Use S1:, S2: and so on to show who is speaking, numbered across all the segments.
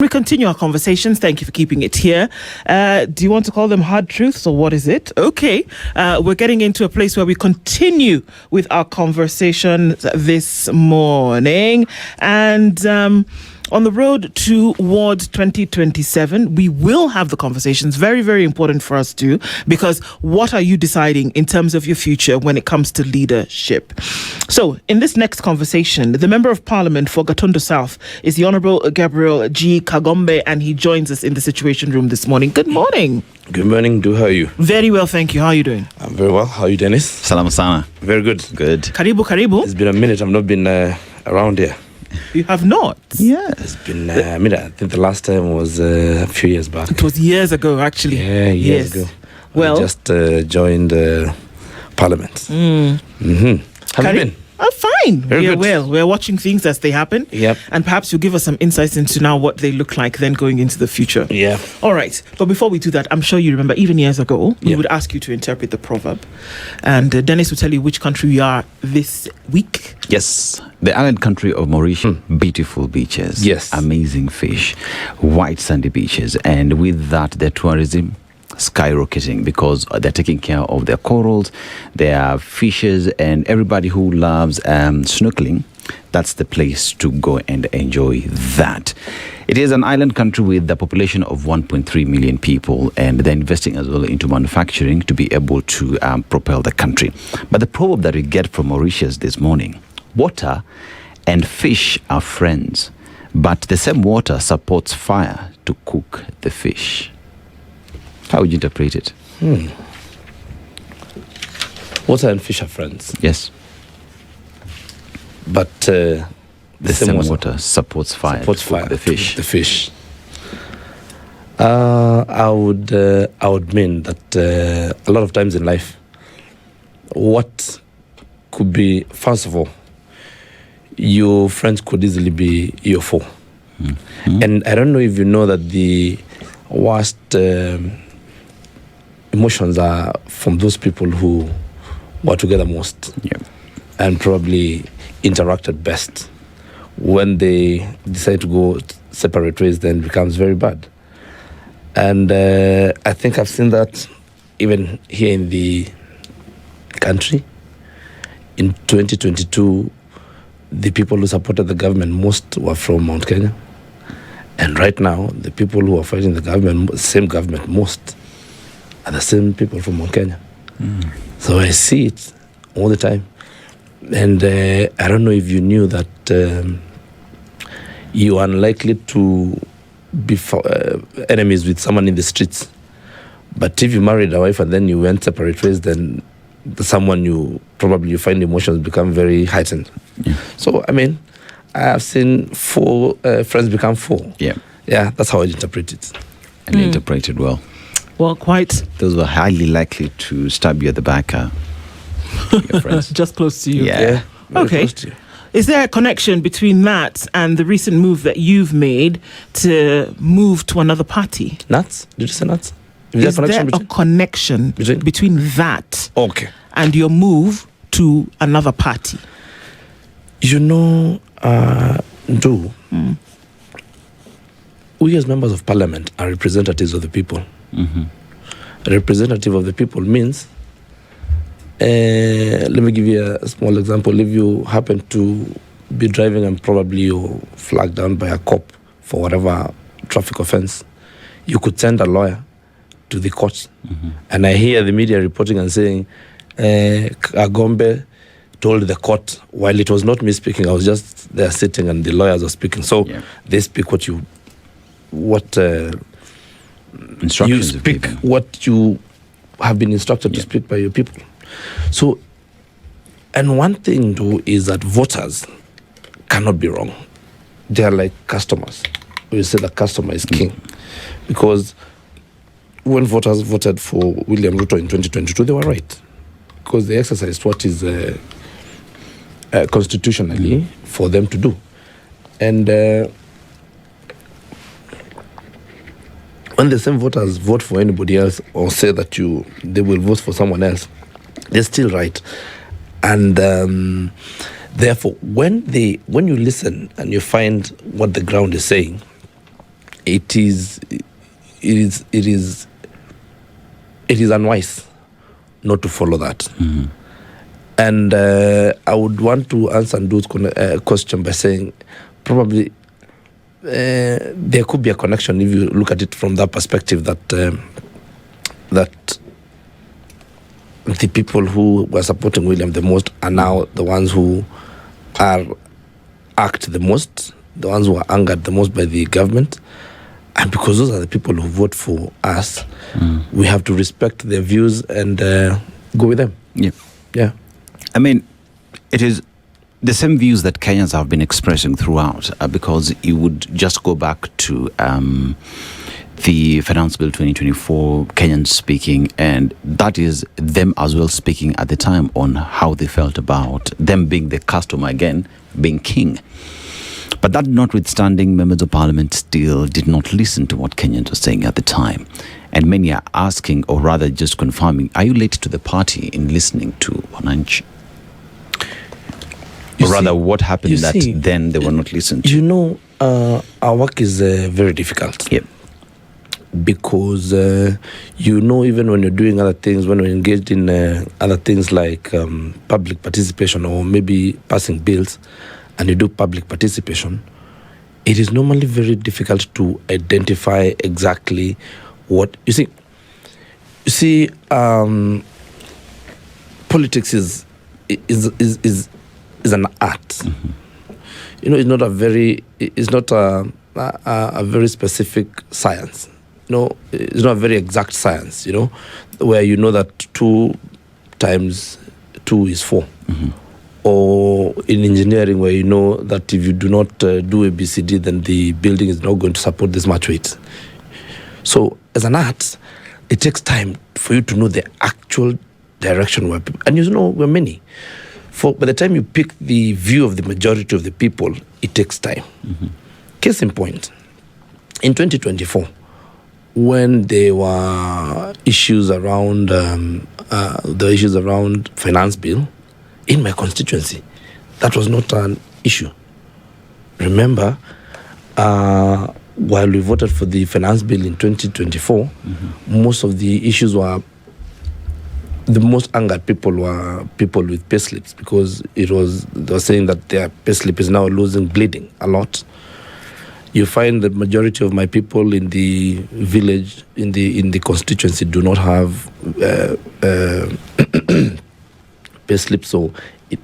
S1: We continue our conversations. Thank you for keeping it here. Do you want to call them hard truths or what is it? Okay. We're getting into a place where we continue with our conversation this morning. And on the road towards 2027, we will have the conversations. Very, very important for us too, because what are you deciding in terms of your future when it comes to leadership? So in this next conversation, the Member of Parliament for Gatundu South is the Honourable Gabriel G. Kagombe, and he joins us in the Situation Room this morning. Good morning.
S2: Good morning. How are you?
S1: Very well, thank you. How are you doing?
S2: I'm very well. How are you, Dennis?
S3: Salam sana.
S2: Very good.
S3: Good.
S1: Karibu.
S2: It's been a minute. I've not been around here.
S1: You have not?
S3: Yeah.
S2: It's been, I think the last time was a few years back.
S1: It was years ago, actually.
S2: Yeah, years ago.
S1: Well,
S2: I just joined Parliament. Have you been?
S1: I'm fine.
S2: Very good.
S1: Well, we're watching things as they happen.
S2: Yep.
S1: And perhaps you'll give us some insights into now what they look like then going into the future.
S2: Yeah.
S1: All right. But before we do that, I'm sure you remember even years ago, we
S2: Yep.
S1: would ask you to interpret the proverb. And Dennis will tell you which country we are this week.
S3: Yes. The island country of Mauritius, beautiful beaches.
S2: Yes.
S3: Amazing fish, white sandy beaches. And with that, the tourism skyrocketing because they're taking care of their corals, their fishes, and everybody who loves snorkeling. That's the place to go and enjoy that. It is an island country with a population of 1.3 million people, and they're investing as well into manufacturing to be able to propel the country. But the proverb that we get from Mauritius this morning: water and fish are friends, but the same water supports fire to cook the fish. How would you interpret it?
S2: Water and fish are friends.
S3: Yes.
S2: But
S3: The same water supports fire to cook the fish.
S2: The fish. I would mean that a lot of times in life, what could be, first of all, your friends could easily be your foe. And I don't know if you know that the worst emotions are from those people who were together most and probably interacted best. When they decide to go separate ways, then it becomes very bad. And I think I've seen that even here in the country. In 2022, the people who supported the government most were from Mount Kenya. And right now, the people who are fighting the government, same government most, are the same people from Mount Kenya. So I see it all the time. And I don't know if you knew that you are unlikely to be enemies with someone in the streets. But if you married a wife and then you went separate ways, then someone you find emotions become very heightened. So, I mean, I have seen four friends become four. Yeah, that's how I interpret it.
S3: And interpreted well.
S1: Well, quite.
S3: Those were highly likely to stab you at the back. Your friends.
S1: Just close to you.
S3: Yeah.
S2: Very
S1: Okay.
S2: close to you.
S1: Is there a connection between that and the recent move that you've made to move to another party?
S2: Nuts? Did you say nuts?
S1: Is there a connection between that
S2: Okay.
S1: and your move to another party?
S2: You know, we as members of parliament are representatives of the people. A representative of the people means, let me give you a small example. If you happen to be driving and probably you're flagged down by a cop for whatever traffic offense, you could send a lawyer to the court. And I hear the media reporting and saying, Kagombe told the court, while it was not me speaking, I was just there sitting and the lawyers are speaking. So they speak
S3: Instructions
S2: you speak what you have been instructed to speak by your people. So, and one thing though is that voters cannot be wrong. They are like customers. We say the customer is king. Because when voters voted for William Ruto in 2022, they were right. Because they exercised what is constitutionally for them to do. And when the same voters vote for anybody else or say that they will vote for someone else, they're still right. And therefore, when you listen and you find what the ground is saying, it is unwise not to follow that.
S3: Mm-hmm.
S2: And I would want to answer Ndu's question by saying probably there could be a connection if you look at it from that perspective, that that the people who were supporting William the most are now the ones who act the most, the ones who are angered the most by the government. And because those are the people who vote for us, we have to respect their views and go with them.
S3: Yeah.
S2: Yeah.
S3: I mean, it is the same views that Kenyans have been expressing throughout, because you would just go back to the Finance Bill 2024, Kenyans speaking, and that is them as well speaking at the time on how they felt about them being the customer again, being king. But that notwithstanding, members of parliament still did not listen to what Kenyans were saying at the time. And many are asking, or rather just confirming, are you late to the party in listening to Wananchi? Or rather, what happened that then they were not listened to?
S2: You know, our work is very difficult.
S3: Yep.
S2: Because, even when you're doing other things, when you're engaged in other things like public participation or maybe passing bills, and you do public participation, it is normally very difficult to identify exactly what you see. Politics is an art.
S3: Mm-hmm.
S2: It's not a very specific science. It's not a very exact science. Where you know that 2 times 2 is 4.
S3: Mm-hmm.
S2: Or in engineering, where you know that if you do not do ABCD, then the building is not going to support this much weight. So as an art, it takes time for you to know the actual direction where people, and we're many. By the time you pick the view of the majority of the people, it takes time.
S3: Mm-hmm.
S2: Case in point, in 2024, when there were issues around finance bill, in my constituency, that was not an issue. Remember, while we voted for the finance bill in 2024, most of the issues were, the most angered people were people with payslips, because they were saying that their payslip is now bleeding a lot. You find the majority of my people in the village, in the constituency, do not have payslip, so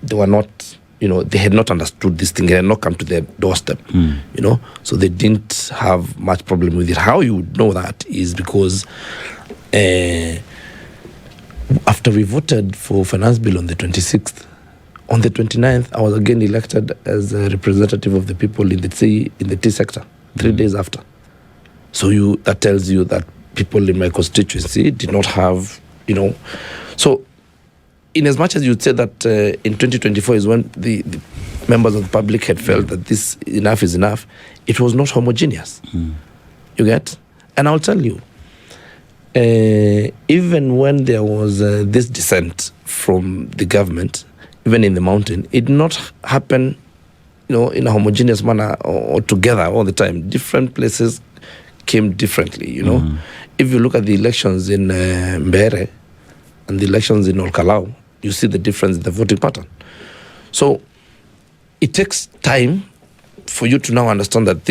S2: they were not, they had not understood this thing. It had not come to their doorstep, so they didn't have much problem with it. How you would know that is because after we voted for finance bill on the 26th, on the 29th, I was again elected as a representative of the people in the tea sector, 3 days after. So that tells you that people in my constituency did not have, so in as much as you'd say that in 2024 is when the members of the public had felt that this enough is enough, it was not homogeneous. You get? And I'll tell you, even when there was this dissent from the government, even in the mountain, it did not happen, in a homogeneous manner or together all the time. Different places came differently, If you look at the elections in Mbeere and the elections in Olkalau, you see the difference in the voting pattern. So it takes time for you to now understand that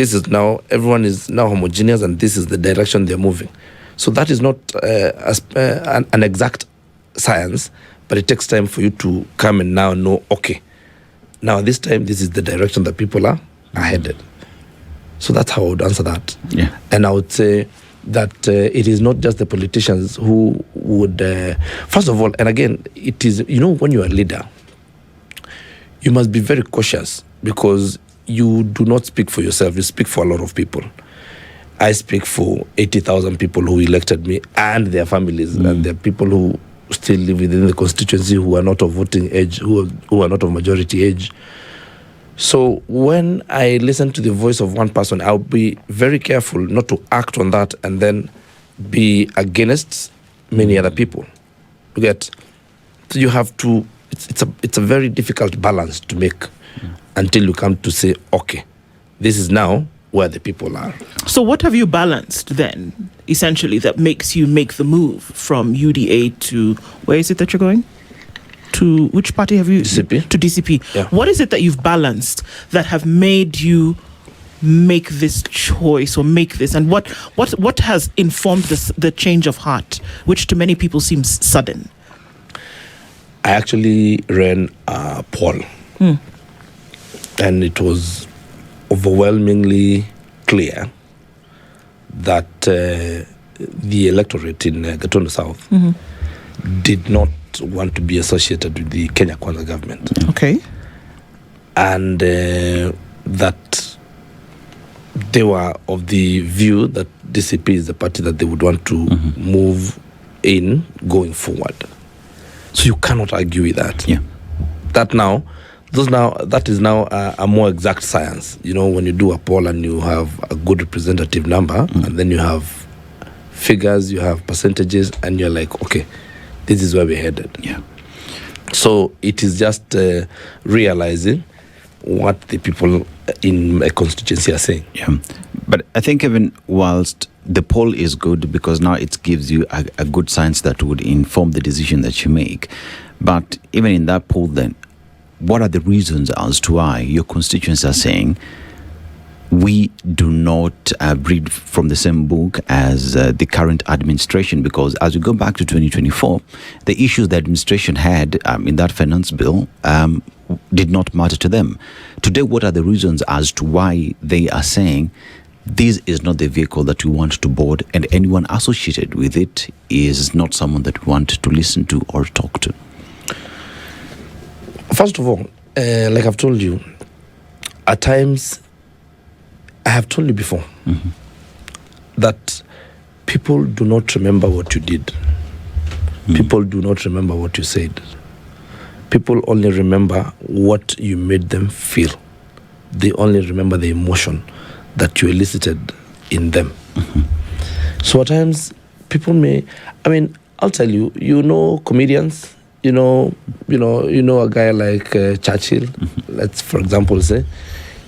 S2: everyone is now homogeneous and this is the direction they're moving. So that is not an exact science, but it takes time for you to come and now know, okay, now this time this is the direction that people are headed. So that's how I would answer that.
S3: Yeah.
S2: And I would say that it is not just the politicians who would, first of all, and again, it is, when you're a leader, you must be very cautious, because you do not speak for yourself, you speak for a lot of people. I speak for 80,000 people who elected me and their families, and there are people who still live within the constituency who are not of voting age, who are not of majority age. So when I listen to the voice of one person, I'll be very careful not to act on that and then be against many other people. You get? So you have to, it's a very difficult balance to make until you come to say, okay, this is now where the people are.
S1: So what have you balanced then, essentially, that makes you make the move from UDA to, where is it that you're going? To which party have you?
S2: DCP.
S1: To DCP.
S2: Yeah.
S1: What is it that you've balanced that have made you make this choice or make this? And what has informed the change of heart, which to many people seems sudden?
S2: I actually ran a poll. And it was overwhelmingly clear that the electorate in Gatundu South did not want to be associated with the Kenya Kwanza government.
S1: Okay.
S2: And that they were of the view that DCP is the party that they would want to move in going forward. So you cannot argue with that.
S3: Yeah.
S2: That is now a more exact science. You know, when you do a poll and you have a good representative number, and then you have figures, you have percentages, and you're like, okay, this is where we're headed.
S3: Yeah.
S2: So it is just realizing what the people in my constituency are saying.
S3: Yeah. But I think even whilst the poll is good because now it gives you a good science that would inform the decision that you make. But even in that poll then, what are the reasons as to why your constituents are saying we do not read from the same book as the current administration? Because as we go back to 2024, the issues the administration had in that finance bill did not matter to them. Today, what are the reasons as to why they are saying this is not the vehicle that we want to board, and anyone associated with it is not someone that we want to listen to or talk to?
S2: First of all, like I've told you, at times, I have told you before that people do not remember what you did. People do not remember what you said. People only remember what you made them feel. They only remember the emotion that you elicited in them. So at times, people may, I'll tell you, comedians, you know a guy like Churchill, let's for example say,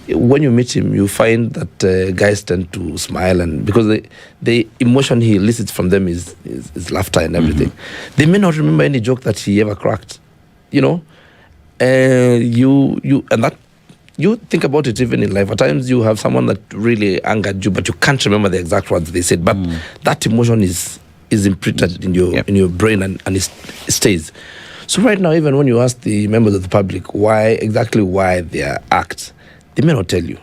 S2: when you meet him, you find that guys tend to smile, and because the emotion he elicits from them is laughter and everything. They may not remember any joke that he ever cracked, and that you think about it even in life. At times you have someone that really angered you, but you can't remember the exact words they said. But that emotion is imprinted in your brain and it stays. So right now, even when you ask the members of the public why they act, they may not tell you.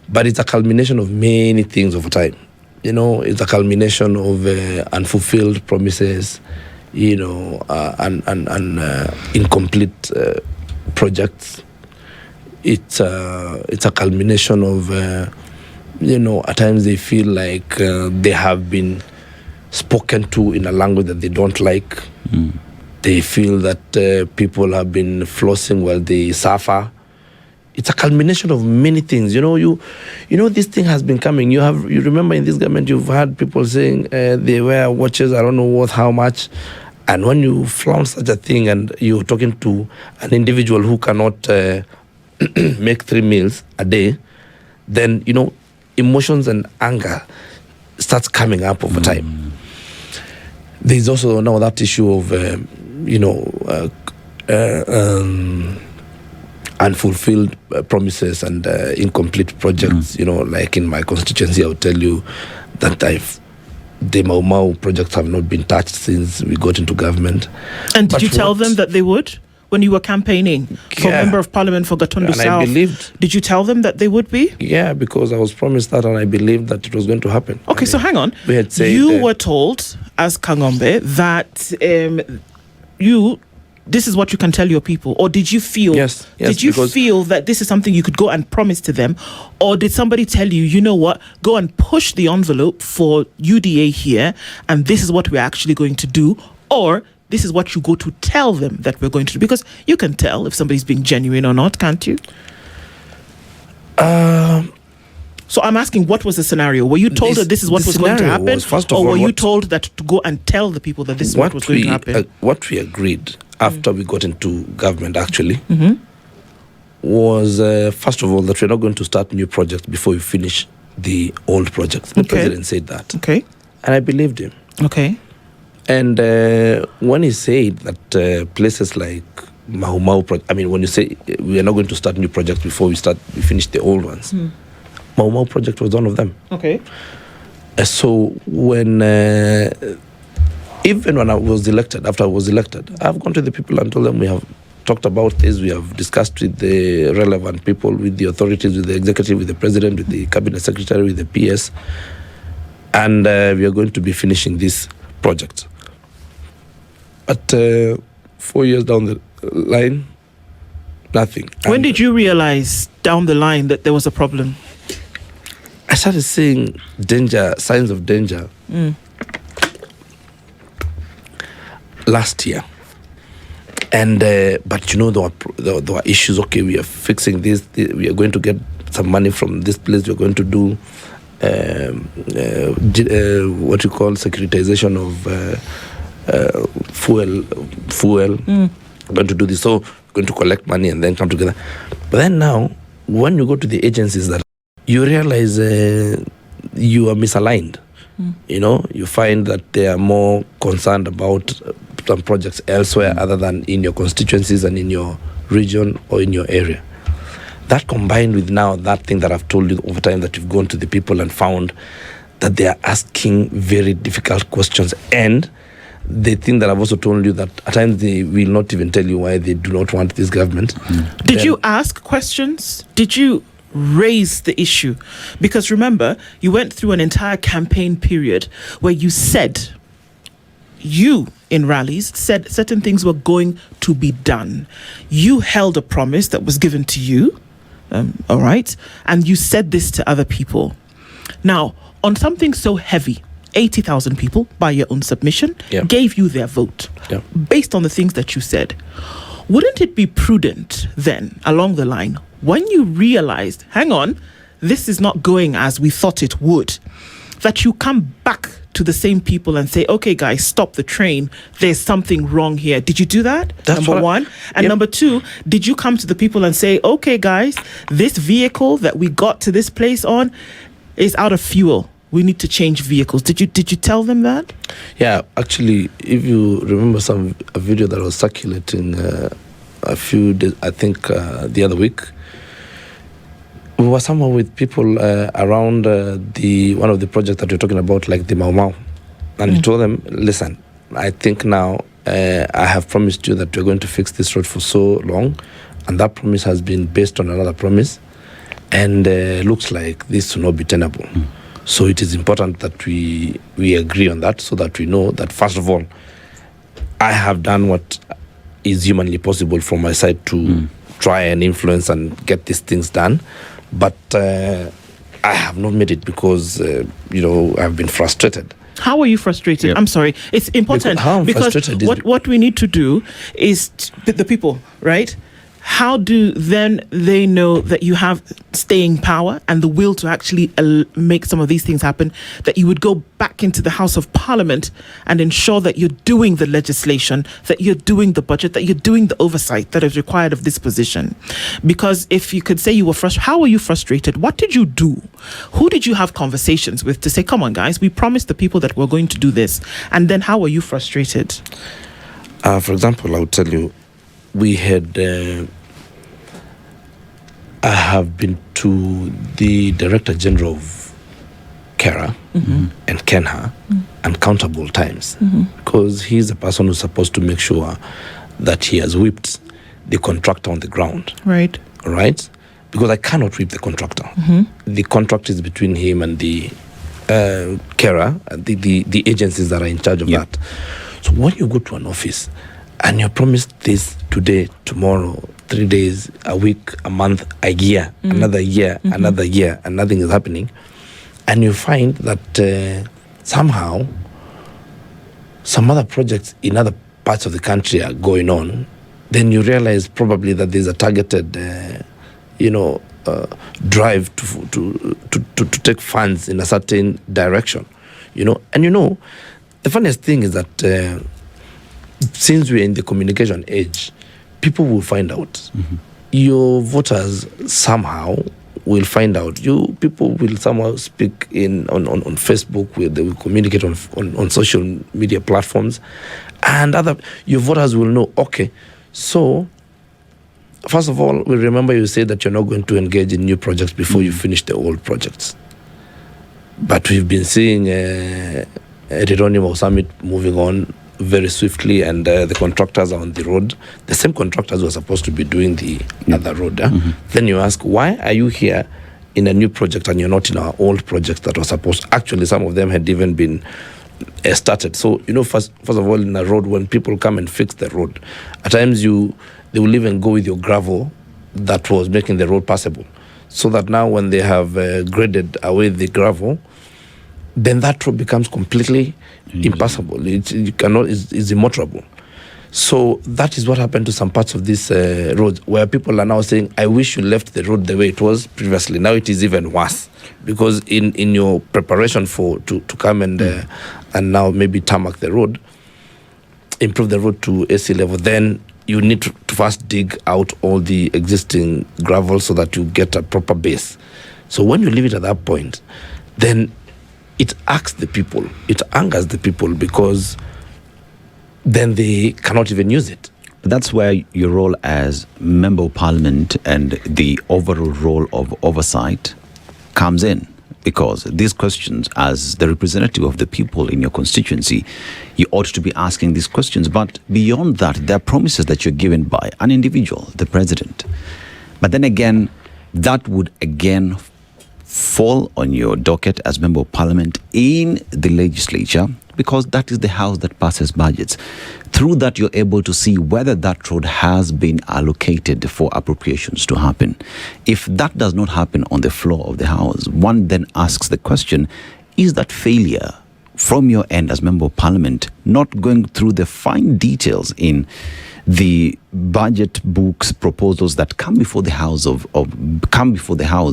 S2: But it's a culmination of many things over time. It's a culmination of unfulfilled promises, and incomplete projects. It's a culmination of, at times they feel like they have been spoken to in a language that they don't like. They feel that people have been flossing while they suffer. It's a culmination of many things. This thing has been coming. You remember in this government, you've had people saying they wear watches, I don't know worth how much. And when you flaunt such a thing and you're talking to an individual who cannot make 3 meals a day, then, emotions and anger starts coming up over time. There's also now that issue of, unfulfilled promises and incomplete projects. Like in my constituency, I would tell you that the Mau Mau projects have not been touched since we got into government.
S1: And did you tell them that they would? When you were campaigning for Member of Parliament for Gatundu South, I believed. Did you tell them that they would be? Yeah, because I was promised that and I believed that it was going to happen. Okay, so hang on. We had said, you were told, as Kagombe, that this is what you can tell your people, or did you feel? Yes. Did you feel that this is something you could go and promise to them, or did somebody tell you, you know what, go and push the envelope for UDA here, and this is what we're actually going to do, or this is what you go to tell them that we're going to do? Because you can tell if somebody's being genuine or not, can't you? So I'm asking, what was the scenario? Were you told that this is what was going to happen? Or were you told that to go and tell the people that this is what was going to happen? What we agreed after we got into government, actually, was, first of all, that we're not going to start new projects before we finish
S2: the old projects. The president said that.
S1: Okay.
S2: And I believed him.
S1: Okay.
S2: And when he said that places like Mau project, I mean, when you say we are not going to start new projects before we finish the old ones, Mau project was one of them.
S1: Okay.
S2: So when, even when I was elected, after I was elected, I've gone to the people and told them we have talked about this, we have discussed with the relevant people, with the authorities, with the executive, with the president, with the cabinet secretary, with the PS, and we are going to be finishing this project. But 4 years down the line, nothing.
S1: When did you realize down the line that there was a problem?
S2: I started seeing danger, signs of danger last year. And but you know, there were issues. Okay, we are fixing this. We are going to get some money from this place. We are going to do what you call securitization of fuel. We're going to do this. So we're going to collect money and then come together. But then now, when you go to the agencies, that you realize you are misaligned. You know, you find that they are more concerned about some projects elsewhere other than in your constituencies and in your region or in your area. That combined with now that thing that I've told you over time, that you've gone to the people and found that they are asking very difficult questions, and the thing that I've also told you, that at times they will not even tell you why they do not want this government.
S1: Did you ask questions? Did you raise the issue? Because remember, you went through an entire campaign period where you said, you in rallies said certain things were going to be done. You held a promise that was given to you, all right, and you said this to other people. Now, on something so heavy, 80,000 people, by your own submission, gave you their vote based on the things that you said. Wouldn't it be prudent then, along the line, when you realized, hang on, this is not going as we thought it would, that you come back to the same people and say, okay, guys, stop the train. There's something wrong here. Did you do that?
S2: That's
S1: number one. And number two, did you come to the people and say, okay, guys, this vehicle that we got to this place on is out of fuel. We need to change vehicles. Did you tell them that? Yeah,
S2: actually, if you remember a video that was circulating a few days, I think the other week, we were somewhere with people around one of the projects that you're talking about, like the Mau. And we told them, listen, I think now I have promised you that we're going to fix this road for so long, and that promise has been based on another promise, and looks like this will not be tenable. So it is important that we agree on that, so that we know that, first of all, I have done what is humanly possible from my side to try and influence and get these things done. But I have not made it because, I've been frustrated.
S1: How are you frustrated? I'm sorry. It's important because what we need to do is the people, right? How do then they know that you have staying power and the will to actually make some of these things happen, that you would go back into the House of Parliament and ensure that you're doing the legislation, that you're doing the budget, that you're doing the oversight that is required of this position? Because if you could say you were frustrated, how were you frustrated? What did you do? Who did you have conversations with to say, come on, guys, we promised the people that we're going to do this? And then how were you frustrated?
S2: For example, I would tell you, we had... I have been to the Director General of Kera and Kenha uncountable times, because he's the person who's supposed to make sure that he has whipped the contractor on the ground.
S1: Right.
S2: All right? Because I cannot whip the contractor. The contract is between him and the Kera, the agencies that are in charge of that. So when you go to an office and you're promised this today, tomorrow, 3 days, a week, a month, a year, another year, another year, and nothing is happening, and you find that somehow some other projects in other parts of the country are going on, then you realize probably that there's a targeted, drive to take funds in a certain direction, And the funniest thing is that since we're in the communication age, people will find out. Your voters somehow will find out. You people will somehow speak on Facebook, where they will communicate on social media platforms, and your voters will know, okay, so first of all, we remember you said that you're not going to engage in new projects before you finish the old projects. But we've been seeing Geronimo Summit moving on very swiftly, and the contractors are on the road. The same contractors who are supposed to be doing the other road. Then you ask, why are you here in a new project and you're not in our old project that was supposed? Actually, some of them had even been started. So, first of all, in a road, when people come and fix the road, at times they will even go with your gravel that was making the road passable. So that now when they have graded away the gravel, then that road becomes completely impassable. It's immotorable. So that is what happened to some parts of this road, where people are now saying, I wish you left the road the way it was previously. Now it is even worse, because in your preparation to come and now maybe tarmac the road, improve the road to AC level, then you need to first dig out all the existing gravel so that you get a proper base. So when you leave it at that point, then it angers the people, because then they cannot even use it.
S3: That's where your role as Member of Parliament and the overall role of oversight comes in. Because these questions, as the representative of the people in your constituency, you ought to be asking these questions. But beyond that, there are promises that you're given by an individual, the president. But then again, that would again fall on your docket as Member of Parliament in the legislature, because that is the house that passes budgets. Through that, you're able to see whether that road has been allocated for appropriations to happen. If that does not happen on the floor of the house, one then asks the question, is that failure from your end as Member of Parliament not going through the fine details in the budget books, proposals that come before the house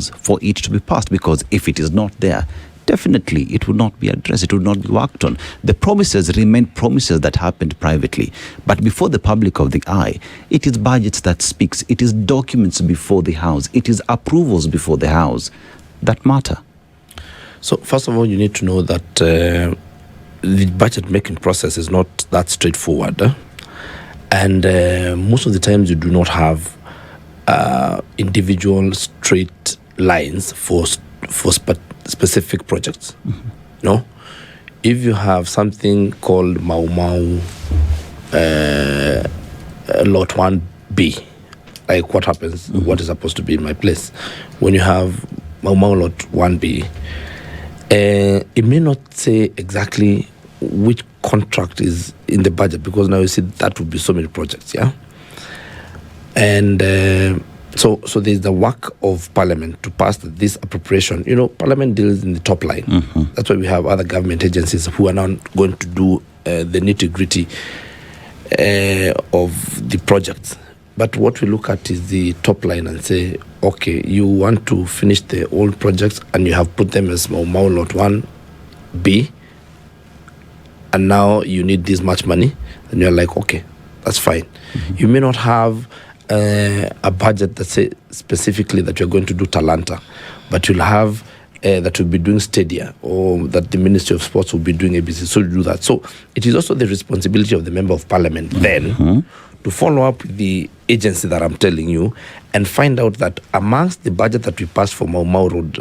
S3: for it to be passed? Because if it is not there, definitely it will not be addressed, it will not be worked on. The promises remain promises that happened privately, but before the public of the eye, it is budgets that speaks, it is documents before the house, it is approvals before the house that matter.
S2: So first of all, you need to know that the budget making process is not that straightforward. And most of the times you do not have individual straight lines for specific projects. No, if you have something called Mau Mau Lot 1B, like what happens, what is supposed to be in my place, when you have Mau Mau Lot 1B, it may not say exactly which contract is in the budget, because now you see that would be so many projects, yeah. And so there's the work of Parliament to pass this appropriation. Parliament deals in the top line. That's why we have other government agencies who are now going to do the nitty-gritty of the projects. But what we look at is the top line and say, okay, you want to finish the old projects and you have put them as Mau Mau Lot 1B, and now you need this much money, and you're like, okay, that's fine. You may not have a budget that say specifically that you're going to do Talanta, but you'll have that will be doing Stadia, or that the Ministry of Sports will be doing ABC. So you do that. So it is also the responsibility of the Member of Parliament then to follow up with the agency that I'm telling you and find out that amongst the budget that we passed for Mau Mau Road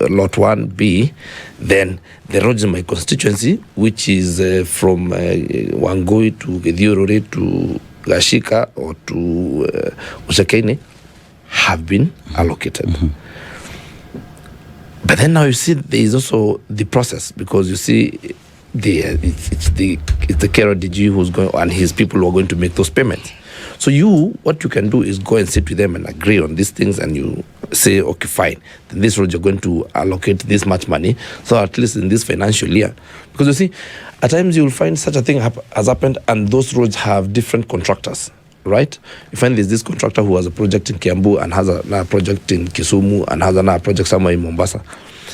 S2: Lot 1B, then the roads in my constituency, which is from Wangoi to Gediorore to Gashika or to Ushakene, have been allocated. But then now you see there is also the process, because you see it's the KRDG who's going, and his people who are going to make those payments. So what you can do is go and sit with them and agree on these things, and you say, okay, fine, then this road you're going to allocate this much money, so at least in this financial year. Because you see, at times you'll find such a thing has happened, and those roads have different contractors, right? You find there's this contractor who has a project in Kiambu and has another project in Kisumu and has another project somewhere in Mombasa.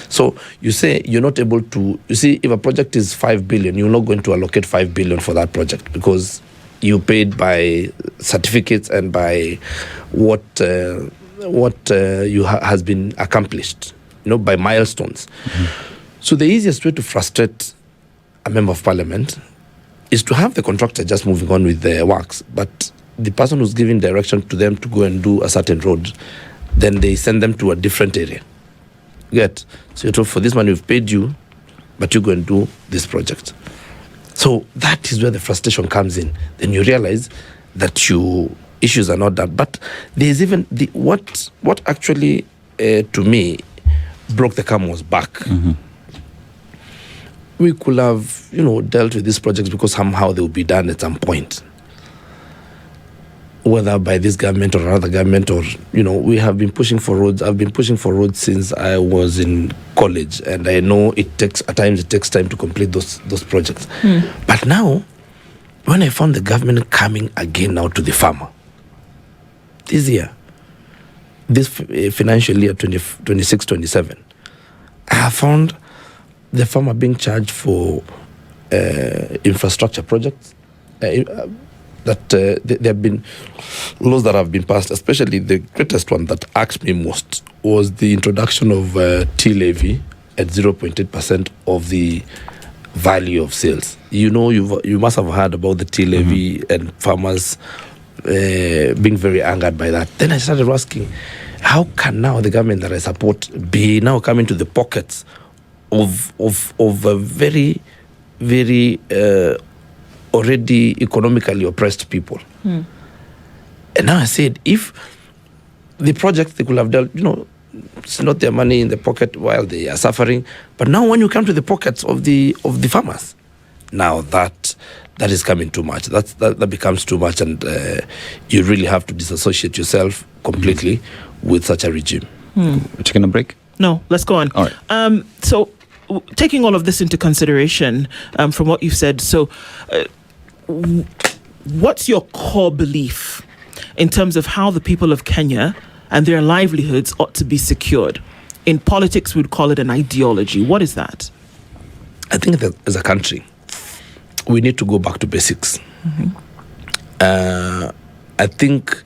S2: So you say you're not able to, you see, if a project is 5 billion, you're not going to allocate 5 billion for that project, because you paid by certificates and by what has been accomplished, by milestones. So the easiest way to frustrate a member of parliament is to have the contractor just moving on with their works, but the person who's giving direction to them to go and do a certain road, then they send them to a different area. So you told, for this money we've paid you, but you go and do this project. So that is where the frustration comes in. Then you realize that your issues are not done. But there's even what actually to me broke the camel's back. We could have dealt with these projects because somehow they will be done at some point, whether by this government or another government, or we have been pushing for roads. I've been pushing for roads since I was in college, and I know at times it takes time to complete those projects. But now, when I found the government coming again now to the farmer this year, this financial year 26-27, I have found the farmer being charged for infrastructure projects. That there have been laws that have been passed, especially the greatest one that irked me most was the introduction of tea levy at 0.8% of the value of sales. You must have heard about the tea levy and farmers being very angered by that. Then I started asking, how can now the government that I support be now coming to the pockets of a very, very already economically oppressed people? And now I said, if the project they could have dealt, it's not their money in the pocket while they are suffering, but now when you come to the pockets of the farmers, now that is coming too much. That becomes too much, and you really have to disassociate yourself completely with such a regime.
S3: We're taking a break?
S1: No, let's go on.
S3: All right.
S1: So, taking all of this into consideration, from what you've said, so what's your core belief in terms of how the people of Kenya and their livelihoods ought to be secured? In politics, we'd call it an ideology. What is that?
S2: I think that as a country, we need to go back to basics. I think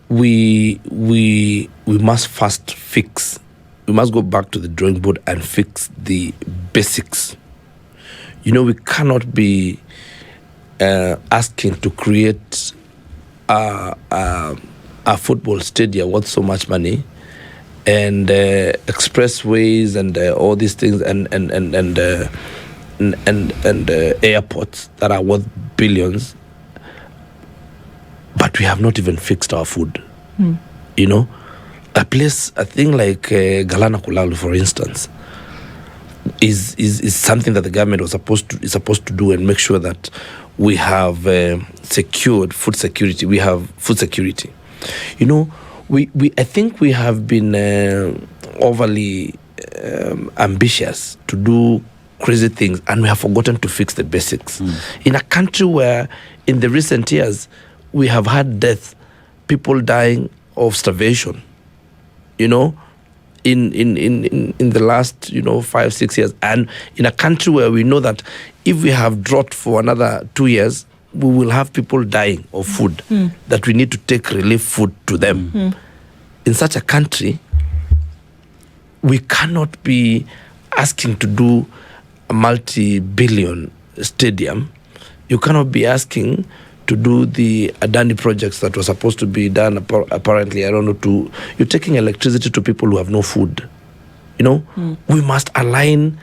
S2: we must first fix. We must go back to the drawing board and fix the basics. We cannot be asking to create a football stadium worth so much money, and expressways and all these things, and airports that are worth billions, but we have not even fixed our food. A thing like Galana Kulalu, for instance, is something that the government is supposed to do and make sure that we have secured food security. We have food security. I think we have been overly ambitious to do crazy things, and we have forgotten to fix the basics. In a country where in the recent years we have had death, people dying of starvation, in the last 5-6 years, and in a country where we know that if we have drought for another 2 years, we will have people dying of food, that we need to take relief food to them. In such a country, we cannot be asking to do a multi-billion stadium. You cannot be asking to do the Adani projects that were supposed to be done, apparently, I don't know, you're taking electricity to people who have no food. We must align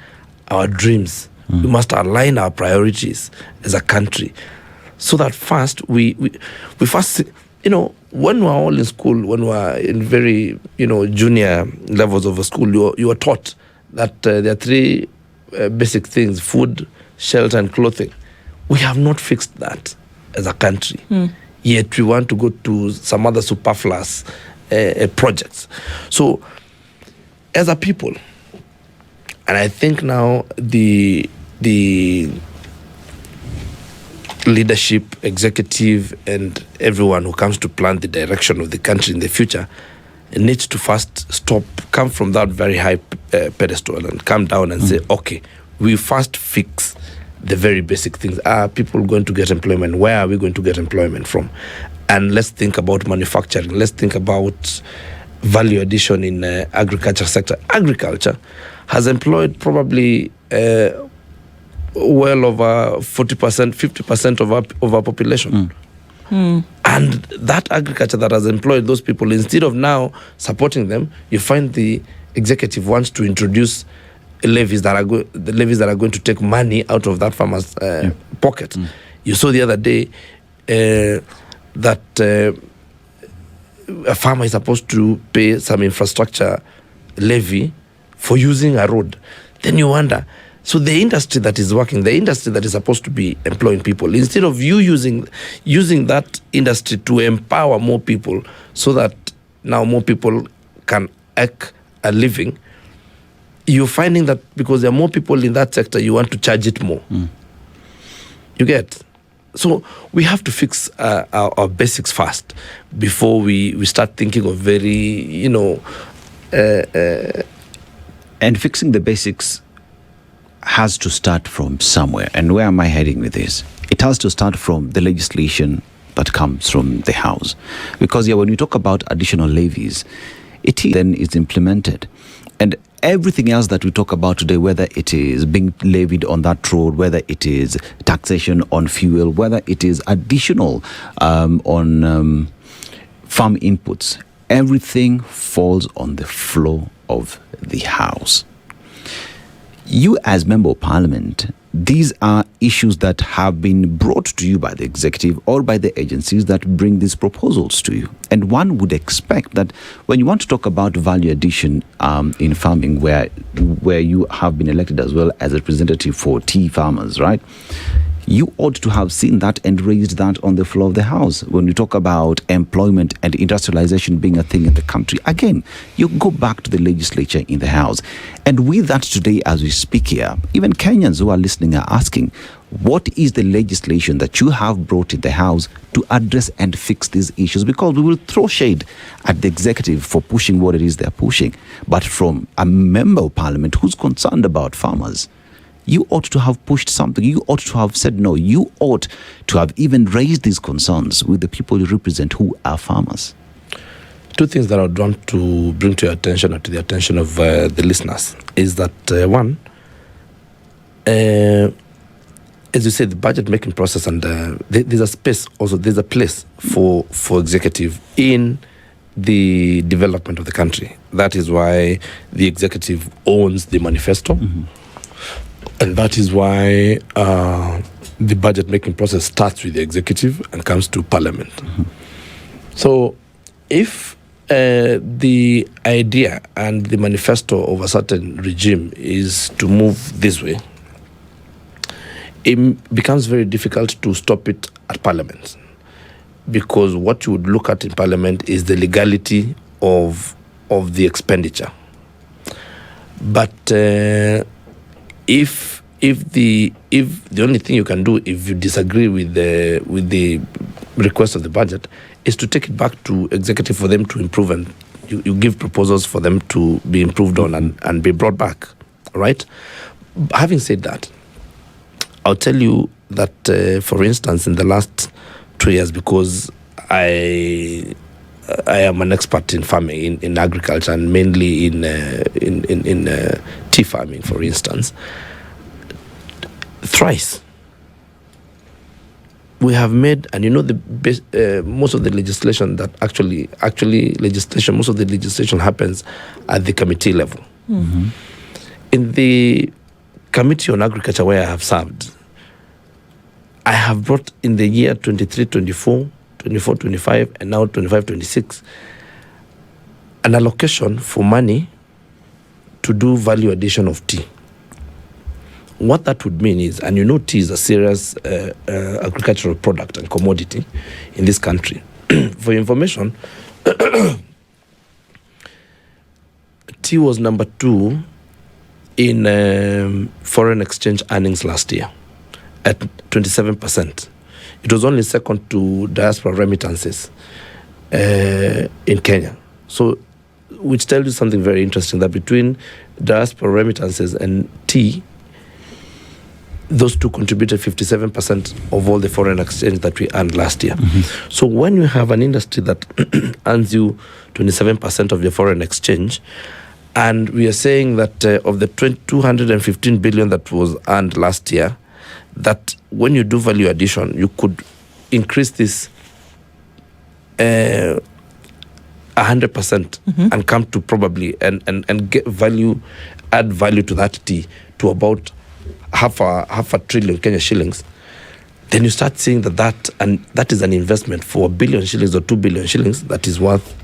S2: our dreams. We must align our priorities as a country, so that first, we first, when we're all in school, when we're in very, junior levels of a school, you are taught that there are three basic things: food, shelter, and clothing. We have not fixed that as a country. Yet we want to go to some other superfluous projects. So, as a people, and I think now the leadership, executive, and everyone who comes to plan the direction of the country in the future needs to first come from that very high pedestal and come down and say, okay, we first fix the very basic things. Are people going to get employment? Where are we going to get employment from? And let's think about manufacturing. Let's think about value addition in agriculture sector. Agriculture has employed probably well over 40%, 50% of our population. And that agriculture that has employed those people, instead of now supporting them, you find the executive wants to introduce levies that are going to take money out of that farmer's pocket. You saw the other day that a farmer is supposed to pay some infrastructure levy for using a road. Then you wonder, so the industry that is working, the industry that is supposed to be employing people, instead of you using that industry to empower more people so that now more people can make a living, you're finding that because there are more people in that sector, you want to charge it more. You get? So we have to fix our basics first before we start thinking of very,
S3: and fixing the basics has to start from somewhere. And where am I heading with this? It has to start from the legislation that comes from the House. Because when we talk about additional levies, then it's implemented. And everything else that we talk about today, whether it is being levied on that road, whether it is taxation on fuel, whether it is additional on farm inputs, everything falls on the floor of the House. You as Member of Parliament, these are issues that have been brought to you by the executive or by the agencies that bring these proposals to you. And one would expect that when you want to talk about value addition in farming, where you have been elected as well as a representative for tea farmers, right? You ought to have seen that and raised that on the floor of the House. When we talk about employment and industrialization being a thing in the country, again, you go back to the legislature in the House. And with that today, as we speak here, even Kenyans who are listening are asking, what is the legislation that you have brought in the House to address and fix these issues? Because we will throw shade at the executive for pushing what it is they're pushing. But from a member of Parliament who's concerned about farmers, you ought to have pushed something. You ought to have said no. You ought to have even raised these concerns with the people you represent who are farmers.
S2: Two things that I would want to bring to your attention or to the attention of the listeners is that, one, as you said, the budget making process, and there's a space also, there's a place for executive in the development of the country. That is why the executive owns the manifesto. And that is why the budget making process starts with the executive and comes to Parliament. So if the idea and the manifesto of a certain regime is to move this way, it becomes very difficult to stop it at Parliament. Because what you would look at in Parliament is the legality of the expenditure. But if the only thing you can do if you disagree with the request of the budget is to take it back to executive for them to improve, and you give proposals for them to be improved on and be brought back, right? Having said that, I'll tell you that for instance in the last 2 years, because I am an expert in farming, in agriculture, and mainly in tea farming, for instance. Thrice we have made, and most of the legislation that actually legislation, most of the legislation happens at the committee level. In the Committee on Agriculture where I have served, I have brought in the year 23-24, 24-25, and now 25-26, an allocation for money to do value addition of tea. What that would mean is, and tea is a serious agricultural product and commodity in this country. For your information, tea was number 2 in foreign exchange earnings last year at 27%. It was only second to diaspora remittances in Kenya. So, which tells you something very interesting, that between diaspora remittances and tea, those two contributed 57% of all the foreign exchange that we earned last year. So when you have an industry that earns you 27% of your foreign exchange, and we are saying that of the 215 billion that was earned last year, that when you do value addition, you could increase this 100% and come to probably and get value, add value to that tea to about half a trillion Kenya shillings. Then you start seeing that is an investment for 1 billion shillings or 2 billion shillings that is worth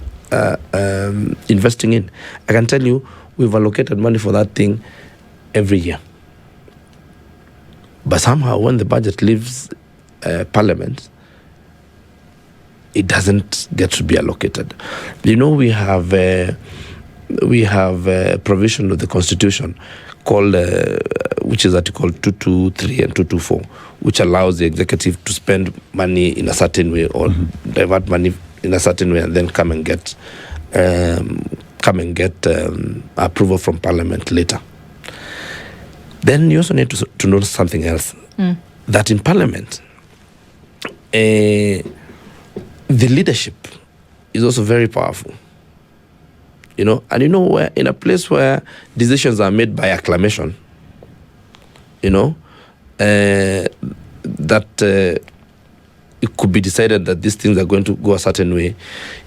S2: investing in. I can tell you, we've allocated money for that thing every year. But somehow when the budget leaves Parliament, it doesn't get to be allocated. You know, we have a provision of the Constitution called, which is Article 223 and 224, which allows the executive to spend money in a certain way or divert money in a certain way and then come and get approval from Parliament later. Then you also need to notice something else, that in Parliament, the leadership is also very powerful. You know, and you know, where in a place where decisions are made by acclamation, you know, that it could be decided that these things are going to go a certain way,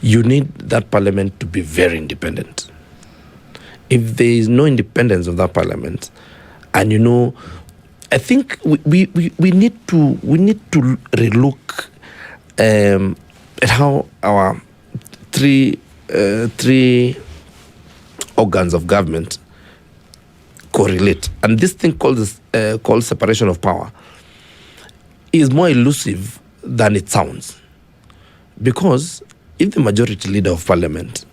S2: you need that Parliament to be very independent. If there is no independence of that Parliament, and you know, I think we need to relook at how our three organs of government correlate. And this thing called separation of power is more elusive than it sounds. Because if the majority leader of Parliament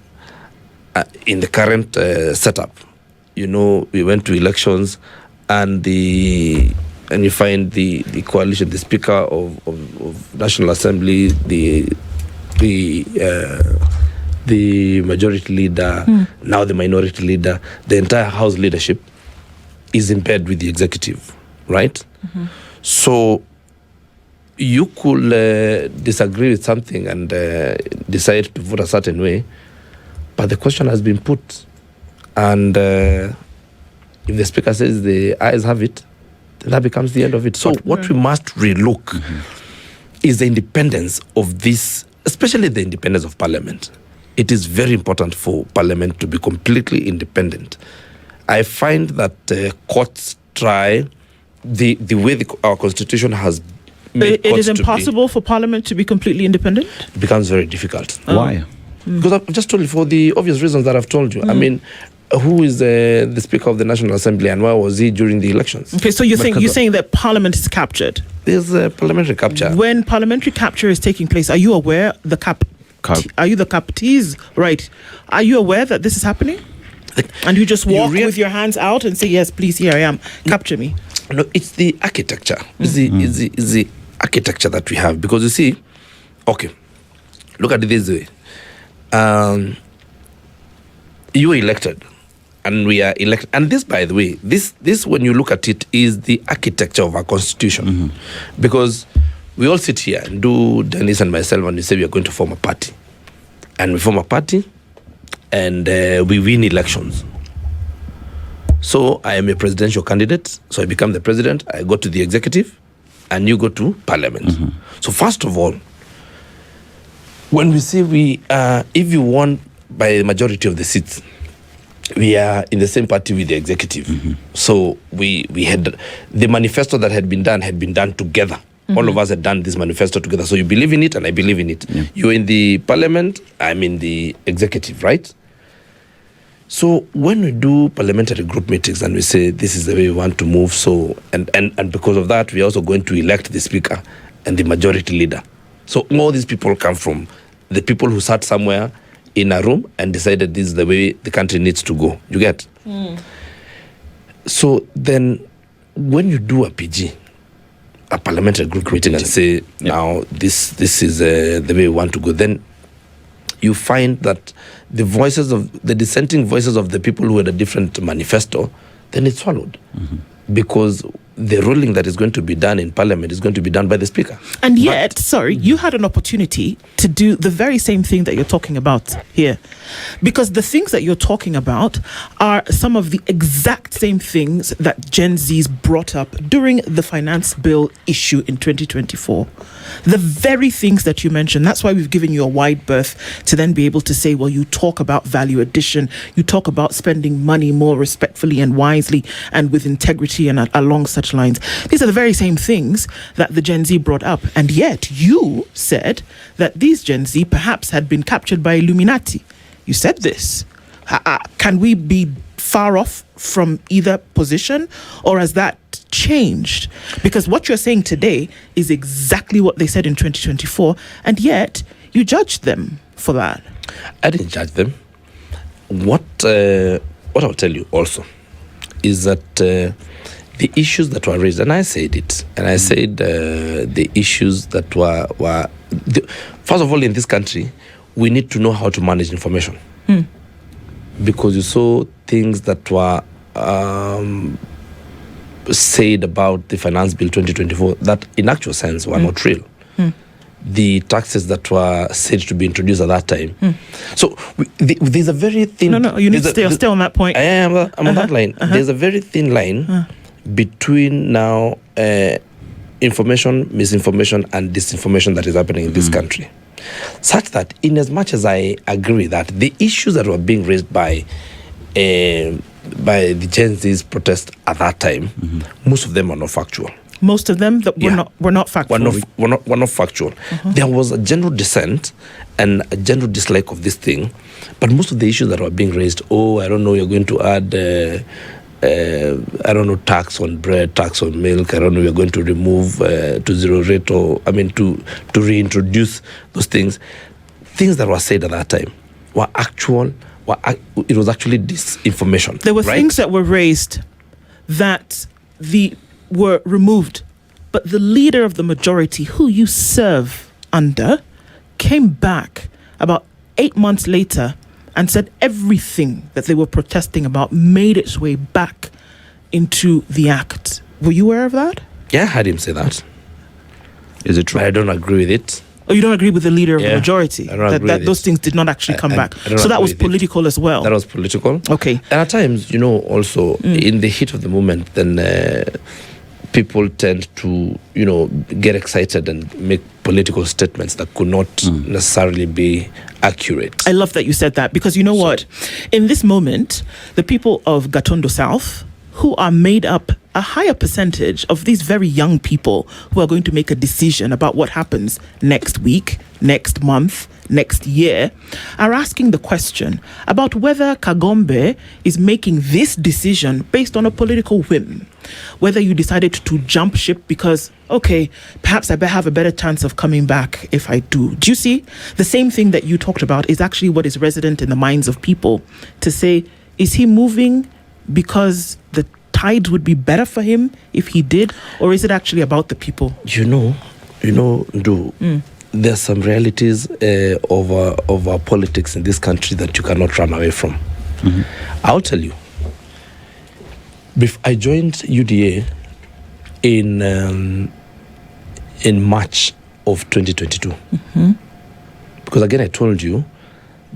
S2: in the current setup, you know, we went to elections and you find the coalition, the Speaker of National Assembly, the majority leader, now the minority leader, the entire House leadership is in bed with the executive, right? So you could disagree with something and decide to vote a certain way, but the question has been put, and if the Speaker says the ayes have it, then that becomes the end of it. So what we must relook is the independence of this, especially the independence of Parliament. It is very important for Parliament to be completely independent. I find that courts try the way our Constitution has made
S1: it is impossible for Parliament to be completely independent?
S2: It becomes very difficult.
S3: Why?
S2: Because I've just told you, for the obvious reasons that I've told you. I mean, who is the Speaker of the National Assembly and where was he during the elections?
S1: Okay, so you're saying that Parliament is captured?
S2: There's a parliamentary capture.
S1: When parliamentary capture is taking place, are you aware are you the captees? Right. Are you aware that this is happening? And you just walk with your hands out and say, yes, please, here I am. Capture me.
S2: No, it's the architecture. It's the architecture that we have. Because you see, okay, look at it this way. You were elected and we are elected. And this, by the way, this when you look at it, is the architecture of our Constitution. Because we all sit here, and Dennis and myself, and we say we are going to form a party. And we form a party, and we win elections. So I am a presidential candidate, so I become the president, I go to the executive, and you go to Parliament. So first of all, when we say if you won by the majority of the seats, we are in the same party with the executive. So we had the manifesto that had been done together. All of us had done this manifesto together. So you believe in it and I believe in it. You're in the Parliament, I'm in the executive, right? So when we do parliamentary group meetings and we say this is the way we want to move, so and because of that, we're also going to elect the Speaker and the majority leader. So all these people come from the people who sat somewhere in a room and decided this is the way the country needs to go. You get? So then when you do a PG, a parliamentary group meeting, and say, now this is the way we want to go, then you find that the dissenting voices of the people who had a different manifesto, then it's swallowed. Because the ruling that is going to be done in Parliament is going to be done by the Speaker.
S1: And yet, you had an opportunity to do the very same thing that you're talking about here. Because the things that you're talking about are some of the exact same things that Gen Zs brought up during the finance bill issue in 2024. The very things that you mentioned. That's why we've given you a wide berth to then be able to say, well, you talk about value addition, you talk about spending money more respectfully and wisely and with integrity and along such lines. These are the very same things that the Gen Z brought up. And yet you said that these Gen Z perhaps had been captured by Illuminati. You said this. Can we be far off from either position, or has that changed? Because what you're saying today is exactly what they said in 2024, and yet you judged them for that.
S2: I didn't judge them. What I'll tell you also is that the issues that were raised, and I said it, and I said the issues that were first of all, in this country, we need to know how to manage information. Because you saw things that were said about the Finance Bill 2024 that in actual sense were not real. The taxes that were said to be introduced at that time. So there's a very thin...
S1: No, you need to stay on that point.
S2: I'm on that line. There's a very thin line between now information, misinformation, and disinformation that is happening in this country. Such that, in as much as I agree that the issues that were being raised by the Gen Z's protest at that time, most of them are not factual.
S1: Most of them that were not factual.
S2: Were not factual. There was a general dissent and a general dislike of this thing, but most of the issues that were being raised, I don't know, you're going to add tax on bread, tax on milk. I don't know, you're going to remove to zero rate, or to reintroduce those things. Things that were said at that time were actual. It was actually disinformation.
S1: There were things that were raised that were removed, but the leader of the majority, who you serve under, came back about 8 months later and said everything that they were protesting about made its way back into the act. Were you aware of that?
S2: Yeah, I heard him say that.
S3: Is it true?
S2: But I don't agree with it.
S1: Oh, you don't agree with the leader of the majority?
S2: I don't agree with
S1: those things did not actually come back.
S2: So
S1: that was political as well?
S2: That was political.
S1: Okay.
S2: And at times, also, in the heat of the moment, then people tend to, get excited and make political statements that could not necessarily be accurate.
S1: I love that you said that, because you know what? In this moment, the people of Gatondo South, who are made up a higher percentage of these very young people who are going to make a decision about what happens next week, next month, next year, are asking the question about whether Kagombe is making this decision based on a political whim. Whether you decided to jump ship because, perhaps I have a better chance of coming back if I do. Do you see? The same thing that you talked about is actually what is resident in the minds of people, to say, is he moving because the tides would be better for him if he did, or is it actually about the people?
S2: There's some realities of our politics in this country that you cannot run away from. I'll tell you. I joined UDA in March of 2022. Because again, I told you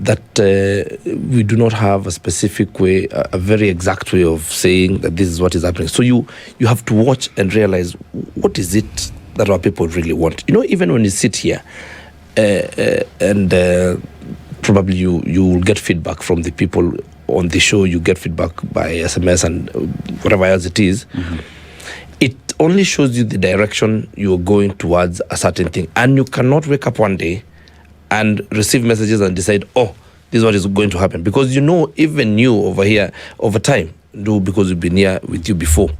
S2: that we do not have a specific way, a very exact way of saying that this is what is happening. So you have to watch and realize, what is it that our people really want? Even when you sit here and probably you will get feedback from the people on the show, you get feedback by SMS and whatever else it is. It only shows you the direction you're going towards a certain thing. And you cannot wake up one day and receive messages and decide, this is what is going to happen. Because even you over here, over time, because we've been here with you before,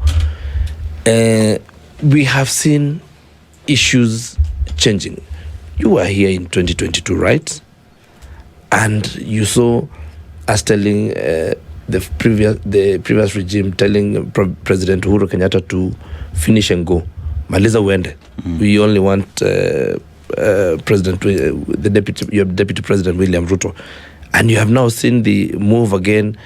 S2: we have seen issues changing. You were here in 2022, right? And you saw us telling the previous regime, telling President Uhuru Kenyatta to finish and go. Maliza uende. We only want your deputy president William Ruto, and you have now seen the move again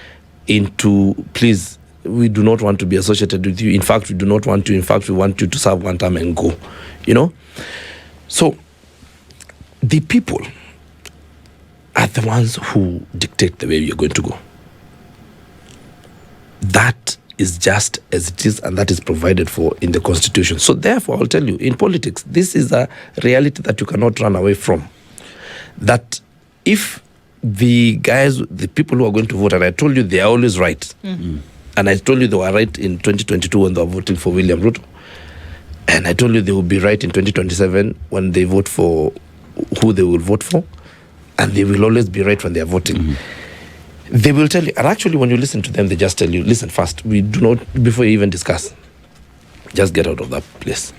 S2: into, please we do not want to be associated with you. In fact, we do not want you. In fact, we want you to serve one term and go. So the people are the ones who dictate the way you're going to go. That is just as it is, and that is provided for in the Constitution. So therefore, I'll tell you, in politics, this is a reality that you cannot run away from. That if the people who are going to vote, and I told you they are always right, mm-hmm. and I told you they were right in 2022 when they were voting for William Ruto, and I told you they will be right in 2027 when they vote for who they will vote for, and they will always be right when they are voting. Mm-hmm. They will tell you, and actually when you listen to them, they just tell you, listen, first, we do not, before you even discuss, just get out of that place.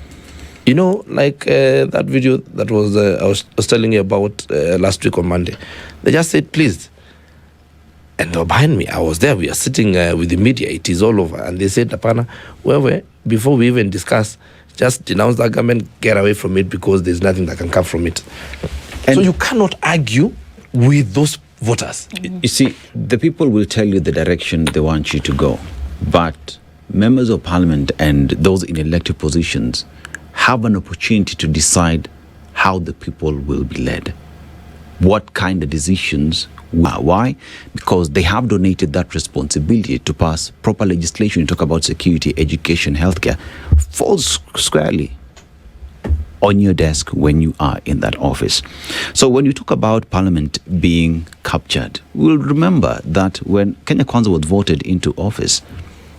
S2: Like that video that I was telling you about last week on Monday. They just said, please. And they were behind me. I was there. We are sitting with the media. It is all over. And they said, Apana, before we even discuss, just denounce that government, get away from it, because there's nothing that can come from it. And so you cannot argue with those voters.
S3: Mm-hmm. You see, the people will tell you the direction they want you to go. But members of parliament and those in elected positions have an opportunity to decide how the people will be led. What kind of decisions? Why? Because they have donated that responsibility to pass proper legislation. You talk about security, education, healthcare, falls squarely on your desk when you are in that office. So when you talk about parliament being captured, we'll remember that when Kenya Kwanza was voted into office,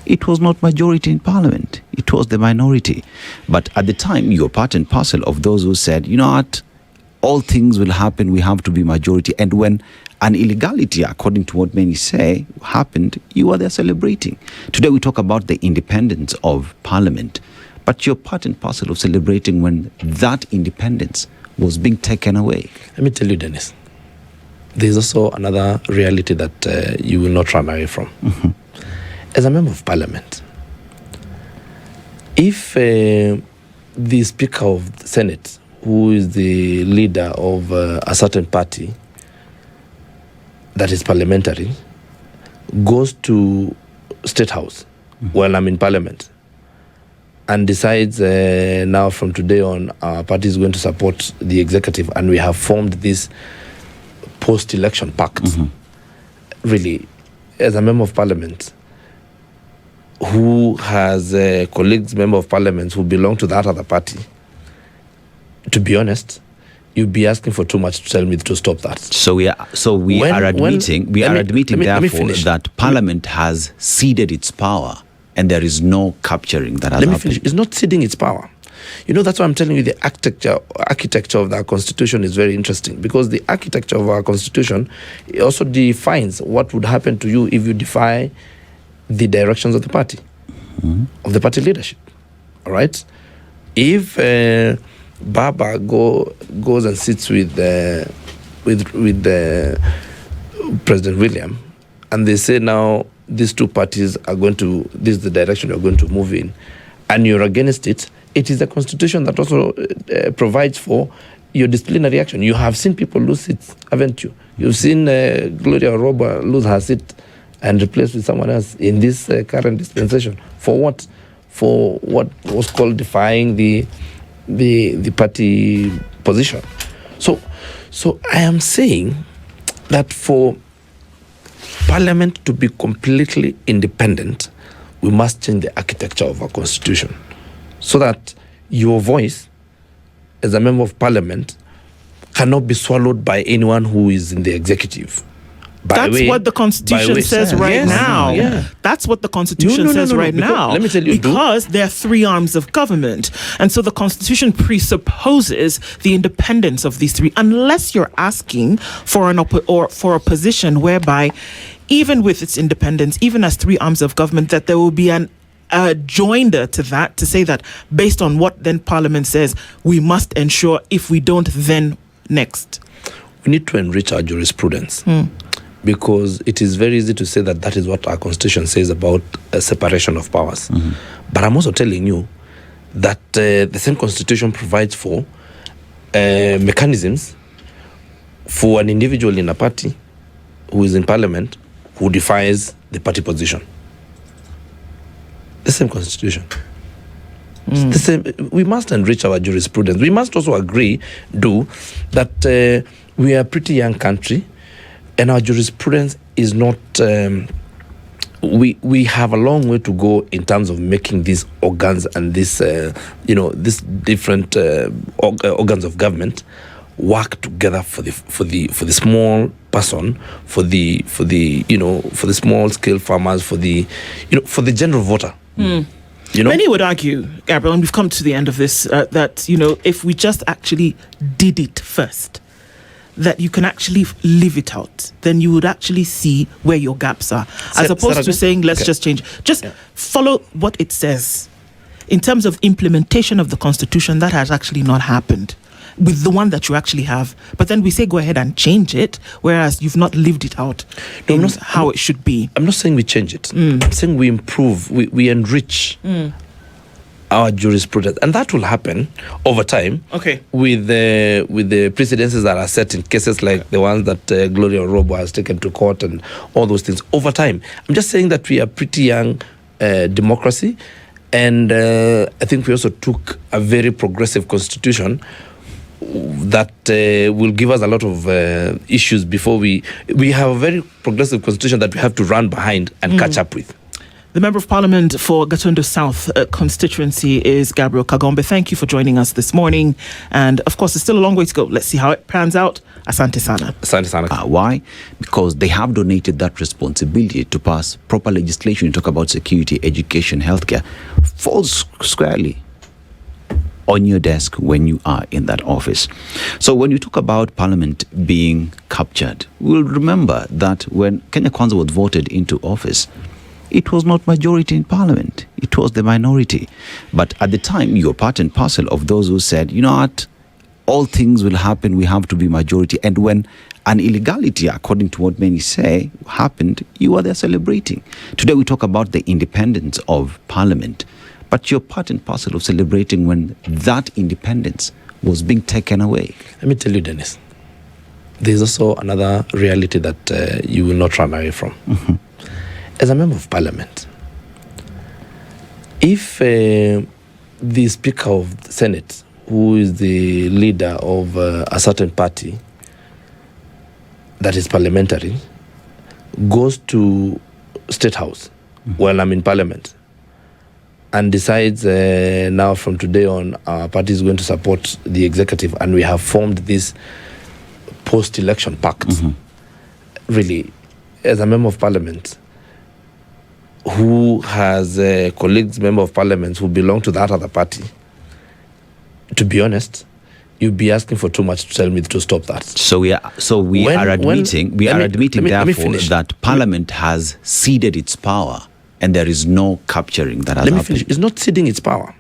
S3: it was not majority in parliament. It was the minority. But at the time, you're part and parcel of those who said, you know what, all things will happen, we have to be majority. And when an illegality, according to what many say, happened, you are there celebrating. Today we talk about the independence of parliament. But you're part and parcel of celebrating when that independence was being taken away.
S2: Let me tell you, Dennis, there's also another reality that you will not run away from. Mm-hmm. As a member of parliament, if the Speaker of the Senate, who is the leader of a certain party that is parliamentary, goes to State House while I'm in parliament, and decides now from today on our party is going to support the executive, and we have formed this post-election pact. Mm-hmm. Really, as a member of parliament who has colleagues, member of parliament who belong to that other party, to be honest, you'd be asking for too much to tell me to stop that.
S3: So we are admitting that Parliament has ceded its power, and there is no capturing that has happened.
S2: Finish. It's not ceding its power. That's why I'm telling you the architecture of our constitution is very interesting, because the architecture of our constitution also defines what would happen to you if you defy the directions of the party, of the party leadership. All right? If Baba goes and sits with President William, and they say now these two parties are going to, this is the direction you're going to move in, and you're against it, it is the constitution that also provides for your disciplinary action. You have seen people lose seats, haven't you? You've seen Gloria Oroba lose her seat and replaced with someone else in this current dispensation. For what? For what was called defying the party position. So I am saying that for Parliament to be completely independent, we must change the architecture of our constitution, so that your voice as a member of Parliament cannot be swallowed by anyone who is in the executive.
S1: That's what the Constitution says right now.
S2: Yeah.
S1: That's what the Constitution says right now.
S2: Let me tell you,
S1: because there are three arms of government. And so the Constitution presupposes the independence of these three, unless you're asking for for a position whereby, even with its independence, even as three arms of government, that there will be an joinder to that, to say that based on what then Parliament says, we must ensure, if we don't, then next.
S2: We need to enrich our jurisprudence. Because it is very easy to say that that is what our constitution says about a separation of powers. Mm-hmm. But I'm also telling you that the same constitution provides for mechanisms for an individual in a party who is in parliament who defies the party position. The same constitution. The same. We must enrich our jurisprudence. We must also that we are a pretty young country, and our jurisprudence is not. We have a long way to go in terms of making these organs and these different organs of government work together for the small person, for the small scale farmers, for the general voter.
S1: Many would argue, Gabriel, and we've come to the end of this, that if we just actually did it first, that you can actually live it out, then you would actually see where your gaps are, as opposed to saying, let's just change. Follow what it says. In terms of implementation of the Constitution, that has actually not happened with the one that you actually have. But then we say, go ahead and change it, whereas you've not lived it out how it should be.
S2: I'm not saying we change it. I'm saying we improve, we enrich our jurisprudence, and that will happen over time.
S1: Okay.
S2: With the precedences that are set in cases like the ones that Gloria Robo has taken to court and all those things over time. I'm just saying that we are pretty young democracy, and I think we also took a very progressive constitution that will give us a lot of issues before we have a very progressive constitution that we have to run behind and catch up with.
S1: The Member of Parliament for Gatundu South constituency is Gabriel Kagombe. Thank you for joining us this morning. And of course, there's still a long way to go. Let's see how it pans out. Asante sana.
S2: Asante sana.
S3: Why? Because they have donated that responsibility to pass proper legislation. You talk about security, education, healthcare. Falls squarely on your desk when you are in that office. So when you talk about Parliament being captured, we'll remember that when Kenya Kwanza was voted into office, it was not majority in Parliament. It was the minority. But at the time, you were part and parcel of those who said, you know what, all things will happen, we have to be majority. And when an illegality, according to what many say, happened, you were there celebrating. Today we talk about the independence of Parliament. But you're part and parcel of celebrating when that independence was being taken away.
S2: Let me tell you, Dennis, there's also another reality that you will not run away from.
S3: Mm-hmm.
S2: As a member of Parliament, if the Speaker of the Senate, who is the leader of a certain party that is parliamentary, goes to State House while I'm in Parliament and decides now from today on our party is going to support the executive, and we have formed this post-election pact, really, as a member of Parliament who has colleagues, member of Parliament who belong to that other party, to be honest, you'd be asking for too much to tell me to stop that.
S3: So we are admitting that Parliament has ceded its power, and there is no capturing that has happened.
S2: Finish. It's not ceding its power.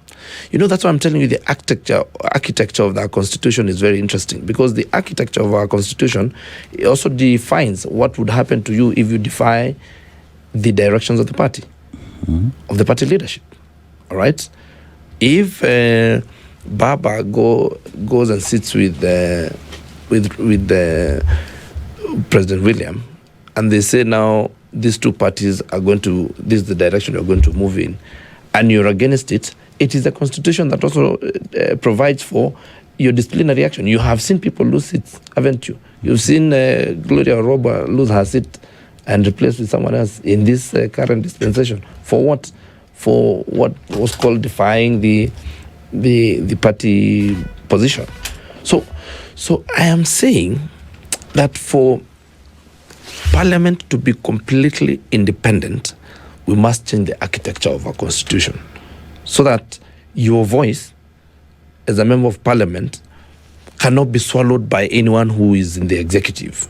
S2: That's why I'm telling you the architecture of our constitution is very interesting, because the architecture of our constitution also defines what would happen to you if you defy the directions of the party, of the party leadership. All right? If Baba goes and sits with President William, and they say now these two parties are this is the direction you're going to move in, and you're against it, it is the constitution that also provides for your disciplinary action. You have seen people lose seats, haven't you? You've seen Gloria Roba lose her seat and replaced with someone else in this current dispensation. For what? For what was called defying the party position. So I am saying that for Parliament to be completely independent, we must change the architecture of our constitution so that your voice as a member of Parliament cannot be swallowed by anyone who is in the executive.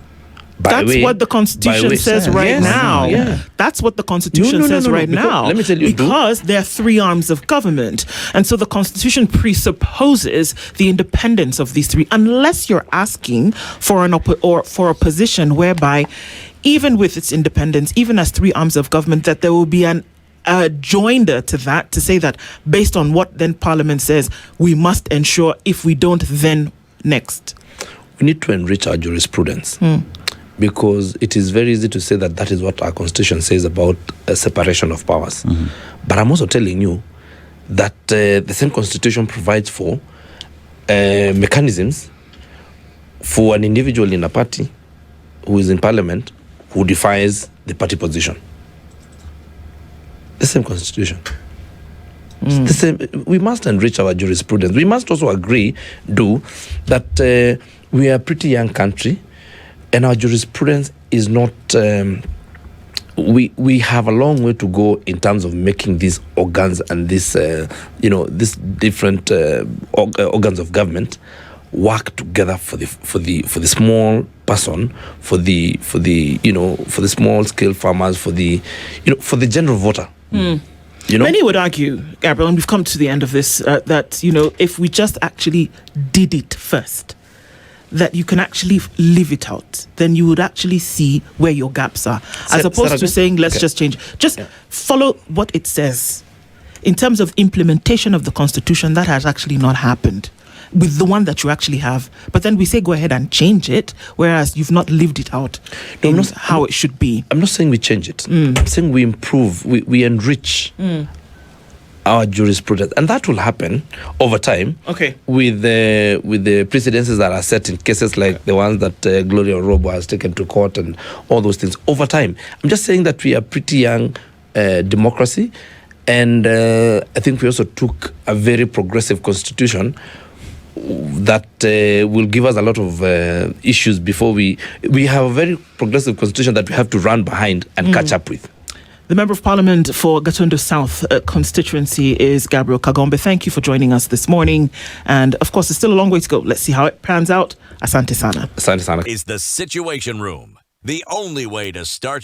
S1: That's what the Constitution says right now.
S2: Yeah.
S1: That's what the Constitution says right now.
S2: Let me tell you,
S1: because there are three arms of government. And so the Constitution presupposes the independence of these three, unless you're asking for for a position whereby, even with its independence, even as three arms of government, that there will be an joinder to that, to say that based on what then Parliament says, we must ensure, if we don't, then next.
S2: We need to enrich our jurisprudence. because it is very easy to say that that is what our constitution says about a separation of powers. But I'm also telling you that the same constitution provides for mechanisms for an individual in a party who is in parliament who defies the party position. The same constitution. The same. We must enrich our jurisprudence. We must also agree, that we are a pretty young country, and our jurisprudence is not. We have a long way to go in terms of making these organs and these different organs of government work together for the small person, for the small scale farmers, for the general voter.
S1: Many would argue, Gabriel, and we've come to the end of this, that if we just actually did it first, that you can actually live it out, then you would actually see where your gaps are, as opposed to saying let's just change. Just follow what it says. In terms of implementation of the Constitution, that has actually not happened with the one that you actually have. But then we say go ahead and change it, whereas you've not lived it out how it should be. I'm
S2: not saying we change it. I'm saying we improve, we enrich our jurisprudence, and that will happen over time.
S1: Okay.
S2: With the precedences that are set in cases like the ones that Gloria Robo has taken to court and all those things over time. I'm just saying that we are pretty young democracy, and I think we also took a very progressive constitution that will give us a lot of issues before we have a very progressive constitution that we have to run behind and catch up with.
S1: The Member of Parliament for Gatundu South constituency is Gabriel Kagombe. Thank you for joining us this morning. And of course, there's still a long way to go. Let's see how it pans out. Asante sana.
S2: Asante sana.
S4: Is the Situation Room the only way to start